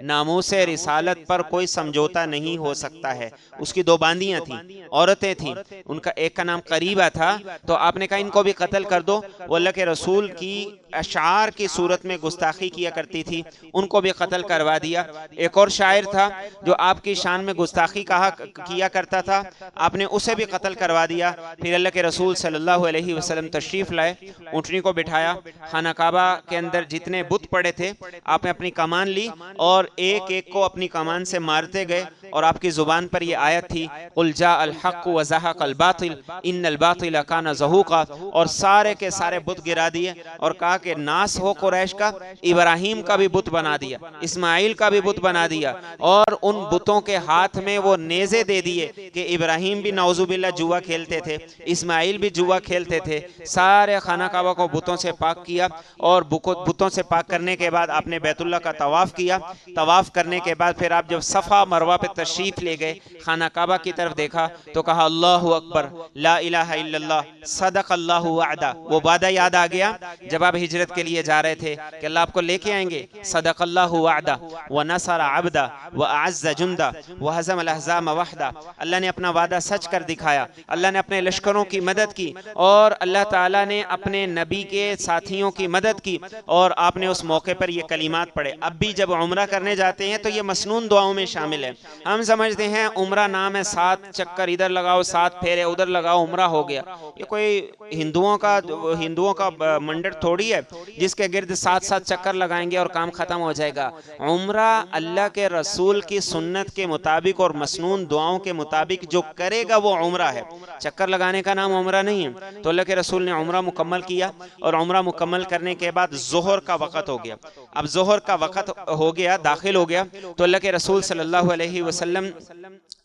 ناموس رسالت پر کوئی سمجھوتا نہیں ہو سکتا ہے. اس کی 2 باندیاں تھیں، عورتیں تھیں، ان کا ایک کا نام قریبہ تھا. تو آپ نے کہا ان کو بھی قتل کر دو. وہ اللہ کے رسول کی اشعار کی صورت میں گستاخی کیا کرتی تھی، ان کو بھی قتل کروا دیا. ایک اور شاعر تھا جو آپ کی شان میں گستاخی کیا کرتا تھا، آپ نے اسے بھی قتل کروا دیا. پھر اللہ کے رسول صلی اللہ علیہ وسلم تشریف لائے، اونٹنی کو بٹھایا، خانہ کعبہ کے اندر جتنے بت پڑے تھے آپ نے اپنی کمان لی اور ایک ایک کو اپنی کمان سے مارتے گئے. اور آپ کی زبان پر یہ آیت تھی قل جاء الحق وزهق الباطل ان الباطل كان زهوقا. اور سارے کے سارے بت گرا دیے اور کہا کہ ناس ہو قریش کا. ابراہیم کا بھی بت بنا دیا، اسماعیل کا بھی بت بنا دیا، اور ان بتوں کے ہاتھ میں وہ نیزے دے دیے کہ ابراہیم بھی نعوذ باللہ جوا کھیلتے تھے، اسماعیل بھی جوا کھیلتے تھے. سارے خانہ کعبہ کو بتوں سے پاک کیا اور بتوں سے پاک کرنے کے بعد آپ نے بیت اللہ کا طواف کیا. طواف کرنے کے بعد پھر آپ جب صفا مروہ پہ تشریف لے گئے، خانہ کعبہ کی طرف دیکھا تو کہا اللہ اکبر لا الہ الا اللہ صدق اللہ وعدہ. وہ وعدہ یاد آ گیا جب آپ ہجرت کے لیے جا رہے تھے کہ اللہ آپ کو لے کے آئیں گے. صدق اللہ وعدہ ونصر عبدہ واعز جندہ وہزم الاحزاب وحدہ. اللہ نے اپنا وعدہ سچ کر دکھایا، اللہ نے اپنے لشکروں کی مدد کی اور اللہ تعالیٰ نے اپنے نبی کے ساتھیوں کی مدد کی. اور آپ نے اس موقع پر یہ کلمات پڑھے. اب بھی جب عمرہ کرنے جاتے ہیں تو یہ مسنون دعاؤں میں شامل ہے. ہم سمجھتے ہیں عمرہ نام ہے 7 چکر ادھر لگاؤ 7 پھیرے ادھر لگاؤ عمرہ ہو گیا. یہ کوئی ہندوؤں کا منڈر تھوڑی ہے جس کے گرد 7 چکر لگائیں گے اور کام ختم ہو جائے گا. عمرہ اللہ کے رسول کی سنت کے مطابق اور مسنون دعاؤں کے مطابق جو کرے گا وہ عمرہ ہے. چکر لگانے کا نام عمرہ نہیں ہے. تو اللہ کے رسول نے عمرہ مکمل کیا اور عمرہ مکمل کرنے کے بعد ظہر کا وقت ہو گیا. اب ظہر کا وقت ہو گیا، داخل ہو گیا. تو اللہ کے رسول صلی اللہ علیہ وسلم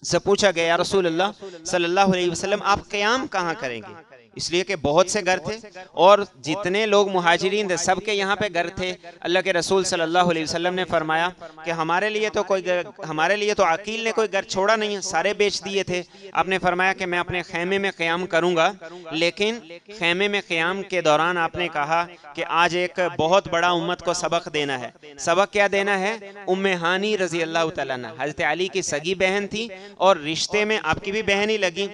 سے پوچھا گیا یا رسول اللہ صلی اللہ علیہ وسلم آپ قیام کہاں کریں گے؟ اس لیے کہ بہت سے گھر تھے اور جتنے لوگ مہاجرین تھے سب کے یہاں پہ گھر تھے۔ اللہ کے رسول صلی اللہ علیہ وسلم نے فرمایا کہ ہمارے لیے تو عقیل نے کوئی گھر چھوڑا نہیں ہے، سارے بیچ دیے تھے۔ آپ نے فرمایا کہ میں اپنے خیمے میں قیام کروں گا، لیکن خیمے میں قیام کے دوران آپ نے کہا کہ آج ایک بہت بڑا امت کو سبق دینا ہے۔ سبق کیا دینا ہے؟ ام ہانی رضی اللہ تعالیٰ عنہ حضرت علی کی سگی بہن تھی اور رشتے میں آپ کی بھی بہن ہی لگی۔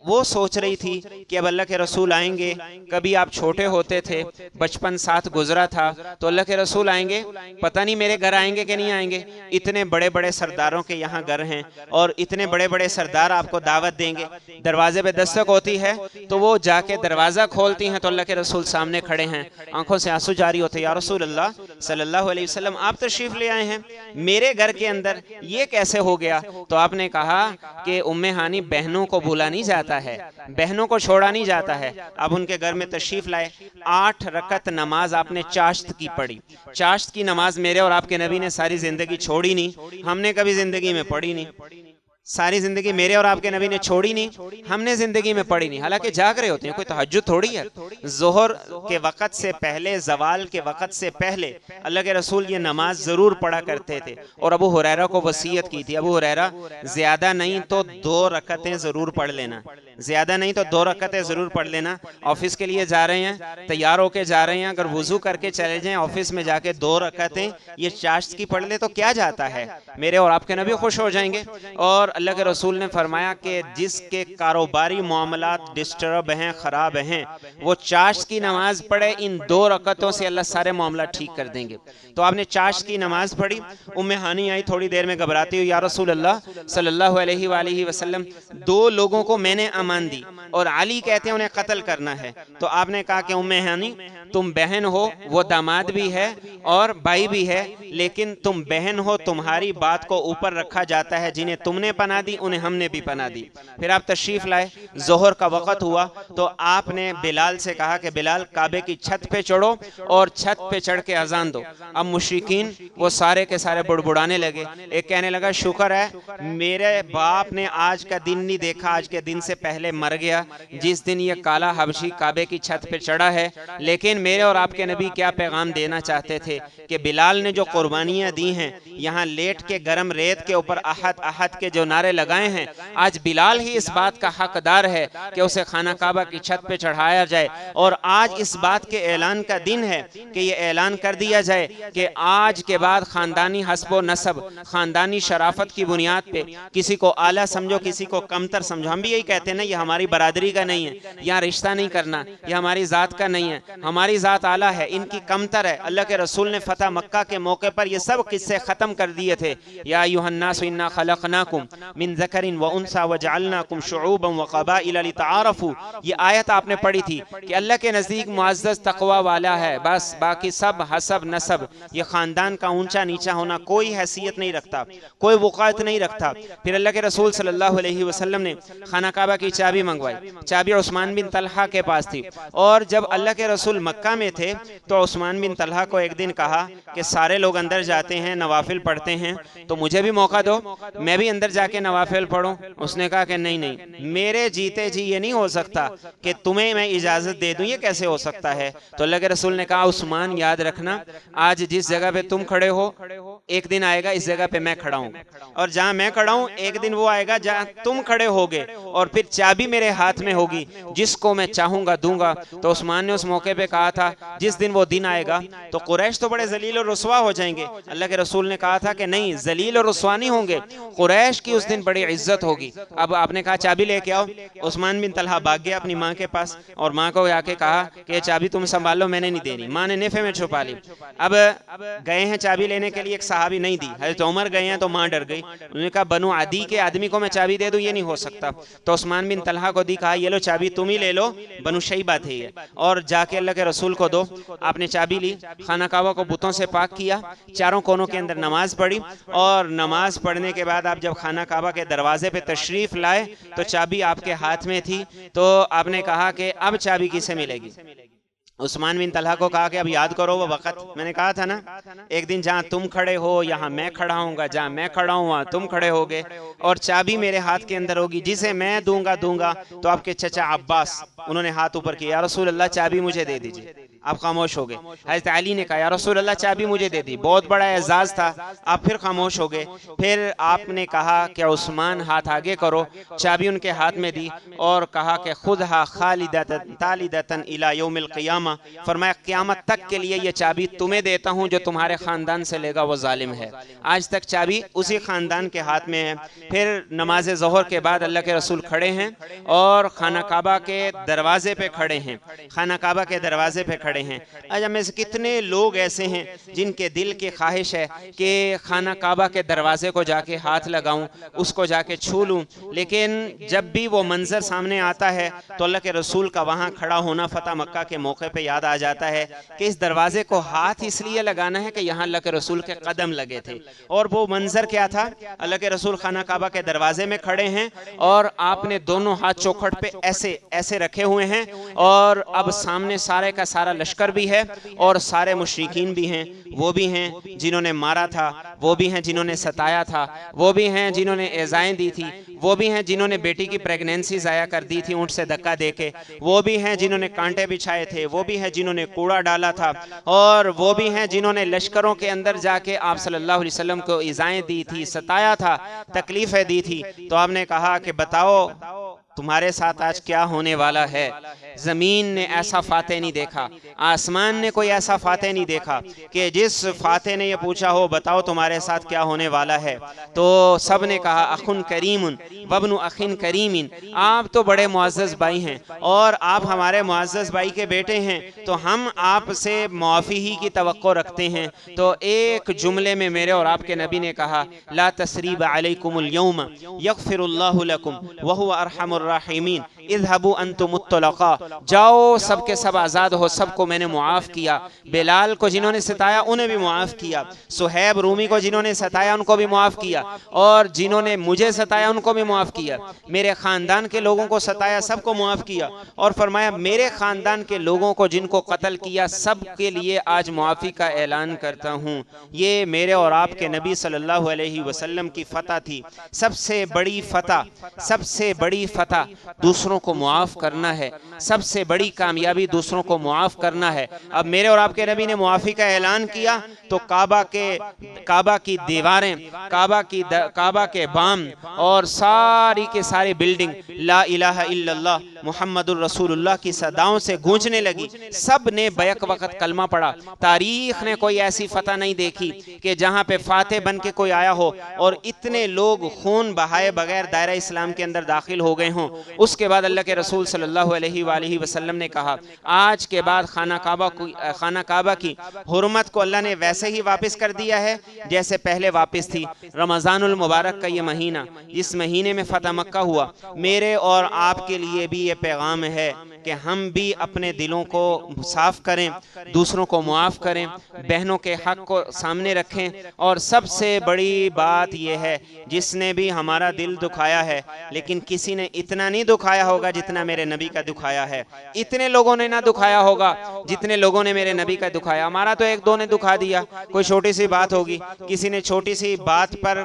وہ سوچ رہی تھی کہ اب اللہ کے رسول آئیں گے، کبھی آپ چھوٹے ہوتے تھے، بچپن ساتھ گزرا تھا، تو اللہ کے رسول آئیں گے، پتہ نہیں میرے گھر آئیں گے کہ نہیں آئیں گے۔ اتنے بڑے بڑے سرداروں کے یہاں گھر ہیں اور اتنے بڑے بڑے سردار آپ کو دعوت دیں گے۔ دروازے پہ دستک ہوتی ہے تو وہ جا کے دروازہ کھولتی ہیں تو اللہ کے رسول سامنے کھڑے ہیں، آنکھوں سے آنسو جاری ہوتے، یا رسول اللہ صلی اللہ علیہ وسلم آپ تشریف لے آئے ہیں، میرے گھر کے اندر یہ کیسے ہو گیا؟ تو آپ نے کہا کہ ام ہانی بہنوں کو بھولا نہیں جاتا ہے، بہنوں کو چھوڑا نہیں جاتا ہے۔ اب ان کے گھر میں تشریف لائے، 8 رکعت نماز آپ نے چاشت کی پڑھی۔ چاشت کی نماز میرے اور آپ کے نبی نے ساری زندگی چھوڑی نہیں، ہم نے کبھی زندگی میں پڑھی نہیں۔ ساری زندگی میرے اور آپ کے نبی نے چھوڑی نہیں، ہم نے زندگی میں پڑھی نہیں، حالانکہ جاگ رہے ہوتے ہیں، کوئی تہجد تھوڑی ہے۔ ظہر کے وقت سے پہلے، زوال کے وقت سے پہلے اللہ کے رسول یہ نماز ضرور پڑھا کرتے تھے اور ابو ہریرہ کو وصیت کی تھی، ابو ہریرہ زیادہ نہیں تو 2 رکعتیں ضرور پڑھ لینا، زیادہ نہیں تو 2 رکعتیں ضرور پڑھ لینا۔ آفس کے لیے جا رہے ہیں، تیار ہو کے جا رہے ہیں، اگر وضو کر کے چلے جائیں آفس میں جا کے 2 رکعتیں یہ چاشت کی پڑھ لے تو کیا جاتا ہے، میرے اور آپ کے نبی خوش ہو جائیں گے۔ اور اللہ کے رسول نے فرمایا کہ جس کے کاروباری معاملات ڈسٹرب ہیں، خراب ہیں، وہ چاشت کی نماز پڑھے، ان 2 رکعتوں سے اللہ سارے معاملات ٹھیک کر دیں گے۔ تو آپ نے چاشت کی نماز پڑھی، ام ہانی آئی تھوڑی دیر میں گھبراتی ہوئی، یا رسول اللہ صلی اللہ علیہ وآلہ وسلم 2 لوگوں کو میں نے امان دی اور علی کہتے ہیں انہیں قتل کرنا ہے۔ تو آپ نے کہا کہ ام ہانی تم بہن ہو، وہ داماد بھی ہے اور بھائی بھی ہے، لیکن تم بہن ہو، تمہاری بات کو اوپر رکھا جاتا ہے، جنہیں تم نے پناہ دی انہیں ہم نے بھی پناہ دی۔ پھر آپ تشریف لائے، ظہر کا وقت ہوا تو آپ نے بلال سے کہا کہ بلال کعبے کی چھت پہ چڑھو اور چھت پہ چڑھ کے اذان دو۔ اب مشرکین وہ سارے کے سارے بڑبڑانے لگے، ایک کہنے لگا شکر ہے میرے باپ نے آج کا دن نہیں دیکھا، آج کے دن سے پہلے مر گیا جس دن یہ کالا حبشی کعبے کی چھت پہ چڑھا ہے۔ لیکن میرے اور آپ کے نبی کیا پیغام دینا چاہتے تھے کہ بلال نے جو قربانیاں دی ہیں، یہاں لیٹ کے گرم ریت کے اوپر احد احد کے جو نعرے لگائے ہیں، آج بلال ہی اس بات کا حقدار ہے کہ اسے خانہ کعبہ کی چھت پہ چڑھایا جائے، اور آج اس بات کے اعلان کا دن ہے کہ یہ اعلان کر دیا جائے کہ آج کے بعد خاندانی حسب و نسب، خاندانی شرافت کی بنیاد پہ کسی کو اعلیٰ سمجھو کسی کو کمتر سمجھو۔ ہم بھی یہی کہتے ہیں نا، یہ ہماری برادری کا نہیں ہے، یہاں رشتہ نہیں کرنا، یہ ہماری ذات کا نہیں ہے، ہماری ذات اعلیٰ ہے، ان کی کمتر ہے۔ اللہ کے رسول نے فتح مکہ کے موقع پر یہ سب قصے ختم کر دیے تھے، یا ایھا الناس انا خلقناکم من ذکر وانثی وجعلناکم شعوبا وقبائل لتعارفوا۔ یہ آیت آپ نے پڑھی تھی کہ اللہ کے نزدیک معزز تقوی والا ہے، بس باقی سب حسب نسب، یہ خاندان کا اونچا نیچا ہونا کوئی حیثیت نہیں رکھتا، کوئی وقایت نہیں رکھتا۔ پھر اللہ کے رسول صلی اللہ علیہ وسلم نے خانہ کعبہ کی چابی منگوائی، چابی عثمان بن طلحہ کے پاس تھی، اور جب اللہ کے رسول مکہ میں تھے تو عثمان بن طلحہ کو ایک دن کہا کہ سارے لوگ اندر جاتے ہیں نوافل پڑھتے ہیں تو مجھے بھی موقع دو، میں بھی اندر جا کے نوافل پڑھوں۔ اس نے کہا کہ نہیں، میرے جیتے جی یہ نہیں ہو سکتا کہ تمہیں میں اجازت دے دوں، یہ کیسے ہو سکتا ہے؟ تو اللہ کے رسول نے کہا عثمان یاد رکھنا، آج جس جگہ پہ تم کھڑے ہو ایک دن آئے گا اس جگہ پہ میں کھڑا ہوں، اور جہاں میں کھڑا ہوں ایک دن وہ آئے گا جہاں تم کھڑے ہوگے، اور پھر چابی میرے ہاتھ میں ہوگی، جس کو میں چاہوں گا دوں گا۔ تو عثمان نے اس موقع پہ کہا تھا جس دن وہ دن آئے گا تو قریش تو بڑے ذلیل اور رسوا ہو جائیں گے۔ اللہ کے رسول نے کہا تھا کہ نہیں، ذلیل اور رسوا نہیں ہوں گے، قریش کی اس دن بڑی عزت ہوگی۔ اب آپ نے کہا چابی لے کے آؤ، عثمان بن طلحہ بھاگ گیا اپنی ماں کے پاس اور ماں کو جا کے کہا کہ یہ چابی تم سنبھالو، میں نے نہیں دینی۔ ماں نے نفے میں چھپا لی۔ اب گئے ہیں چابی لینے کے لیے، ایک صحابی نہیں دی، حضرت عمر گئے ہیں تو ماں ڈر گئی، انہوں نے کہا بنو عدی کے آدمی کو میں چابی دے دوں، یہ نہیں ہو سکتا۔ تو عثمان بن طلحہ کو دی، کہا یہ لو چابی تم ہی لے لو، بنو شیبہ تھے یہ، اور جا کے اللہ کے رسول کو دو۔ آپ نے چابی لی، خانہ کعبہ کو بتوں سے پاک کیا، چاروں کونوں کے اندر نماز پڑھی، اور نماز پڑھنے کے بعد آپ جب خانہ کعبہ کے دروازے پہ تشریف لائے تو چابی آپ کے ہاتھ میں تھی، تو آپ نے کہا کہ اب چابی کسے ملے گی؟ عثمان بن طلحہ کو کہا کہ اب یاد کرو وہ وقت، میں نے کہا تھا نا ایک دن جہاں تم کھڑے ہو یہاں میں کھڑا ہوں گا، جہاں میں کھڑا ہوں وہاں تم کھڑے ہوگے، اور چابی میرے ہاتھ کے اندر ہوگی، جسے میں دوں گا تو آپ کے چچا عباس انہوں نے ہاتھ اوپر کیا، یا رسول اللہ چابی مجھے دے دیجئے، آپ خاموش ہو گئے۔ حضرت علی نے کہا یا رسول اللہ چابی مجھے دے دی، بہت بڑا اعزاز تھا، آپ پھر خاموش ہو گئے۔ پھر آپ نے کہا کہ عثمان ہاتھ آگے کرو، چابی ان کے ہاتھ میں دی اور کہا کہ خُذْهَا خَالِدَةً تَالِدَةً إِلَى يَوْمِ الْقِيَامَةِ، فرمایا قیامت تک کے لیے یہ چابی تمہیں دیتا ہوں، جو تمہارے خاندان سے لے گا وہ ظالم ہے۔ آج تک چابی اسی خاندان کے ہاتھ میں ہے۔ پھر نماز ظہر کے بعد اللہ کے رسول کھڑے ہیں اور خانہ کعبہ کے دروازے پہ کھڑے ہیں، خانہ کعبہ کے دروازے پہ کھڑے ہیں۔ آج ہمیں سے کتنے لوگ ایسے ہیں جن کے دل کی خواہش ہے کہ خانہ کعبہ کے دروازے کو جا کے ہاتھ لگاؤں، اس کو جا کے چھو لوں، لیکن جب بھی وہ منظر سامنے آتا ہے تو اللہ کے رسول کا وہاں کھڑا ہونا فتح مکہ کے موقع پہ یاد آ جاتا ہے کہ اس دروازے کو ہاتھ اس لیے لگانا ہے کہ یہاں اللہ کے رسول کے قدم لگے تھے۔ اور وہ منظر کیا تھا؟ اللہ کے رسول خانہ کعبہ کے دروازے میں کھڑے ہیں اور آپ نے دونوں ہاتھ چوکھٹ پہ ایسے رکھے ہوئے ہیں، اور اب سامنے سارے کا سارا لشکر بھی ہے اور سارے مشرکین بھی ہیں، وہ بھی ہیں جنہوں نے مارا تھا، وہ بھی ہیں جنہوں نے ستایا تھا، وہ بھی ہیں جنہوں نے ایذائیں دی تھی، وہ بھی ہیں جنہوں نے بیٹی کی پریگنینسی ضائع کر دی تھی اونٹ سے دھکا دے کے، وہ بھی ہیں جنہوں نے کانٹے بچھائے تھے، وہ بھی ہیں جنہوں نے کوڑا ڈالا تھا، اور وہ بھی ہیں جنہوں نے لشکروں کے اندر جا کے آپ صلی اللہ علیہ وسلم کو ایذائیں دی تھی، ستایا تھا، تکلیفیں دی تھی۔ تو آپ نے کہا کہ بتاؤ تمہارے ساتھ آج کیا ہونے والا ہے؟ زمین نے ایسا فاتح نہیں دیکھا، آسمان نے کوئی ایسا فاتح نہیں دیکھا کہ جس فاتح نے یہ پوچھا ہو بتاؤ تمہارے ساتھ کیا ہونے والا ہے۔ تو سب نے کہا اخن کریم وابن اخن کریم، آپ تو بڑے معزز بھائی ہیں اور آپ ہمارے معزز بھائی کے بیٹے ہیں، تو ہم آپ سے معافی ہی کی توقع رکھتے ہیں۔ تو ایک جملے میں میرے اور آپ کے نبی نے کہا لا تثریب علیکم اليوم یغفر اللہ لکم وہو ارحم الراحمین اذهبوا انتم الطلقاء، جاؤ سب کے سب آزاد ہو، سب کو میں نے معاف کیا، بلال کو جنہوں نے ستایا انہیں بھی معاف کیا، صہیب رومی کو جنہوں نے ستایا ان کو بھی معاف کیا، اور جنہوں نے مجھے ستایا ان کو بھی معاف کیا، میرے خاندان کے لوگوں کو ستایا سب کو معاف کیا، اور فرمایا میرے خاندان کے لوگوں کو جن کو قتل کیا سب کے لیے آج معافی کا اعلان کرتا ہوں۔ یہ میرے اور آپ کے نبی صلی اللہ علیہ وسلم کی فتح تھی، سب سے بڑی فتح، سب سے بڑی فتح دوسروں کو معاف کرنا ہے، سب سے بڑی کامیابی دوسروں کو معاف کرنا ہے۔ اب میرے اور آپ کے نبی نے معافی کا اعلان کیا تو کعبہ کی دیواریں، کعبہ کے بام اور ساری کے ساری بلڈنگ لا الہ الا اللہ محمد الرسول اللہ کی صداؤں سے گونجنے لگی، سب نے بیک وقت کلمہ پڑھا۔ تاریخ نے کوئی ایسی فتح نہیں دیکھی کہ جہاں پہ فاتح بن کے کوئی آیا ہو اور اتنے لوگ خون بہائے بغیر دائرہ اسلام کے اندر داخل ہو گئے ہوں۔ اس کے بعد اللہ کے رسول صلی اللہ علیہ وآلہ وسلم نے کہا آج کے بعد خانہ کعبہ کی حرمت کو اللہ نے ویسے ہی واپس کر دیا ہے جیسے پہلے واپس تھی۔ رمضان المبارک کا یہ مہینہ، اس مہینے میں فتح مکہ ہوا، میرے اور آپ کے لیے بھی یہ پیغام ہے کہ ہم بھی اپنے دلوں کو صاف کریں، دوسروں کو معاف کریں، بہنوں کے حق کو سامنے رکھیں، اور سب سے بڑی بات یہ ہے جس نے بھی ہمارا دل دکھایا ہے، لیکن کسی نے اتنا نہیں دکھایا ہوگا جتنا میرے نبی کا دکھایا ہے، اتنے لوگوں نے نہ دکھایا ہوگا جتنے لوگوں نے میرے نبی کا دکھایا۔ ہمارا تو ایک دو نے دکھا دیا، کوئی چھوٹی سی بات ہوگی، کسی نے چھوٹی سی بات پر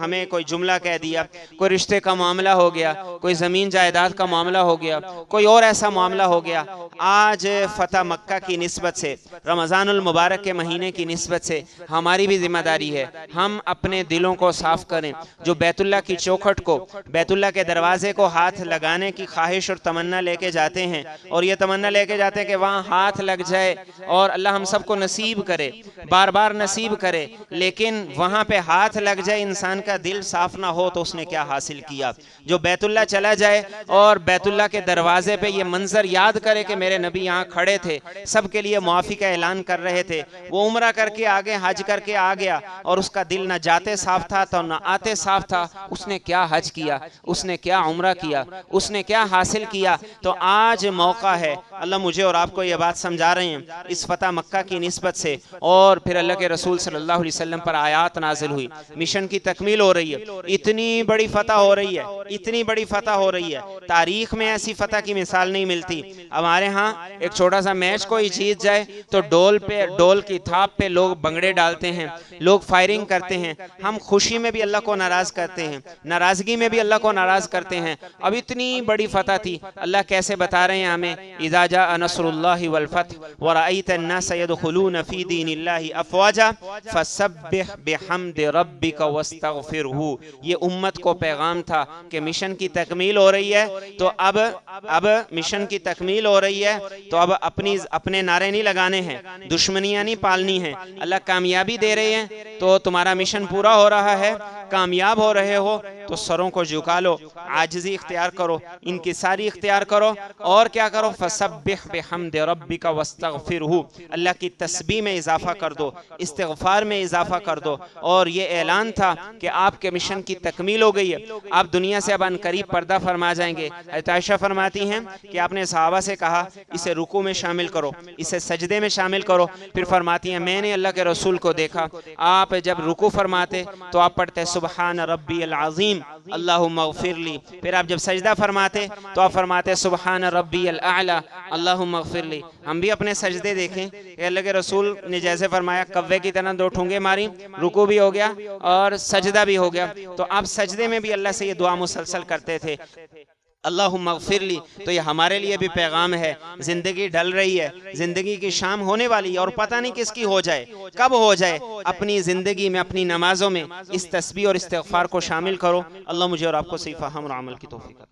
ہمیں کوئی جملہ کہہ دیا، کوئی رشتے کا معاملہ ہو گیا، کوئی زمین جائیداد کا معاملہ ہو گیا، کوئی اور ایسا معاملہ ہو گیا۔ آج فتح مکہ کی نسبت سے، رمضان المبارک کے مہینے کی نسبت سے ہماری بھی ذمہ داری ہے ہم اپنے دلوں کو صاف کریں۔ جو بیت اللہ کی چوکھٹ کو، بیت اللہ کے دروازے کو ہاتھ لگانے کی خواہش اور تمنا لے کے جاتے ہیں، اور یہ تمنا لے کے جاتے ہیں کہ وہاں ہاتھ لگ جائے، اور اللہ ہم سب کو نصیب کرے، بار بار نصیب کرے، لیکن وہاں پہ ہاتھ لگ جائے انسان کا دل صاف نہ ہو تو اس نے کیا حاصل کیا؟ جو بیت اللہ چلا جائے اور بیت اللہ کے دروازے پہ یہ منظر یاد کرے کہ میرے نبی یہاں کھڑے تھے، سب کے لیے معافی کا اعلان کر رہے تھے، وہ عمرہ کر کے آگے حج کر کے آ گیا اور اس کا دل نہ جاتے صاف تھا تو نہ آتے صاف تھا، اس نے کیا حج کیا، اس نے کیا عمرہ کیا، اس نے کیا حاصل کیا؟ تو آج موقع ہے، اللہ مجھے اور آپ کو یہ بات سمجھا رہے ہیں اس فتح مکہ کی نسبت سے، اور پھر اللہ کے رسول صلی اللہ علیہ وسلم پر آیات نازل ہوئی، مشن کی تکمیل ہو رہی ہے، اتنی بڑی فتح ہو رہی ہے، اتنی بڑی فتح ہو رہی ہے تاریخ میں ایسی فتح کی مثال نہیں ملتی. ہمارے ہاں ایک چھوٹا سا میچ کوئی جیت جائے تو ڈول کی تھاپ پہ لوگ بنگڑے ڈالتے ہیں، لوگ فائرنگ کرتے ہیں. ہم خوشی میں بھی اللہ کو ناراض کرتے ہیں، ناراضگی میں بھی اللہ کو ناراض کرتے ہیں. اب اتنی بڑی فتح تھی، اللہ کیسے بتا رہے ہیں ہمیں، اذا جاء نصر اللہ والفتح ورأیت الناس يدخلون فی دین اللہ افواجا فسبح بحمد ربک واستغفرہ. یہ امت کو پیغام تھا کہ مشن کی تکمیل ہو رہی ہے، تو اب مشن کی تکمیل ہو رہی ہے تو اب اپنے نعرے نہیں لگانے ہیں، دشمنیاں نہیں پالنی ہیں. اللہ کامیابی دے رہے ہیں تو تمہارا مشن پورا ہو رہا ہے، کامیاب ہو رہے ہو تو سروں کو جھکا لو، عاجزی اختیار کرو، انکساری اختیار کرو، اور کیا کرو، فسبح بحمد ربک واستغفرہ. اللہ کی تسبیح میں اضافہ کر دو، استغفار میں اضافہ کر دو. اور یہ اعلان تھا کہ آپ کے مشن کی تکمیل ہو گئی ہے، آپ دنیا سے اب عنقریب پردہ فرما جائیں گے. حضرت عائشہ فرماتی ہیں کہ آپ نے صحابہ سے کہا اسے رکوع میں شامل کرو، اسے سجدے میں شامل کرو. پھر فرماتی ہیں میں نے اللہ کے رسول کو دیکھا، آپ جب رکوع فرماتے تو آپ پڑھتے سبحان ربی العظیم اللہم اغفر لی. پھر آپ جب سجدہ فرماتے تو آپ فرماتے سبحان ربی الاعلی اللہم اغفر لی. ہم بھی اپنے سجدے دیکھیں کہ اللہ کے رسول نے جیسے فرمایا کوے کی طرح 2 ٹھونگے ماری، رکوع بھی ہو گیا اور سجدہ بھی ہو گیا. تو آپ سجدے میں بھی اللہ سے یہ دعا مسلسل کرتے تھے اللہم اغفر لی. تو یہ ہمارے لیے بھی پیغام ہے. زندگی ڈھل رہی ہے، زندگی کی شام ہونے والی ہے اور پتہ نہیں کس کی ہو جائے، کب ہو جائے. اپنی زندگی میں، اپنی نمازوں میں اس تسبیح اور استغفار کو شامل کرو. اللہ مجھے اور آپ کو صحیح فہم اور عمل کی توفیق عطا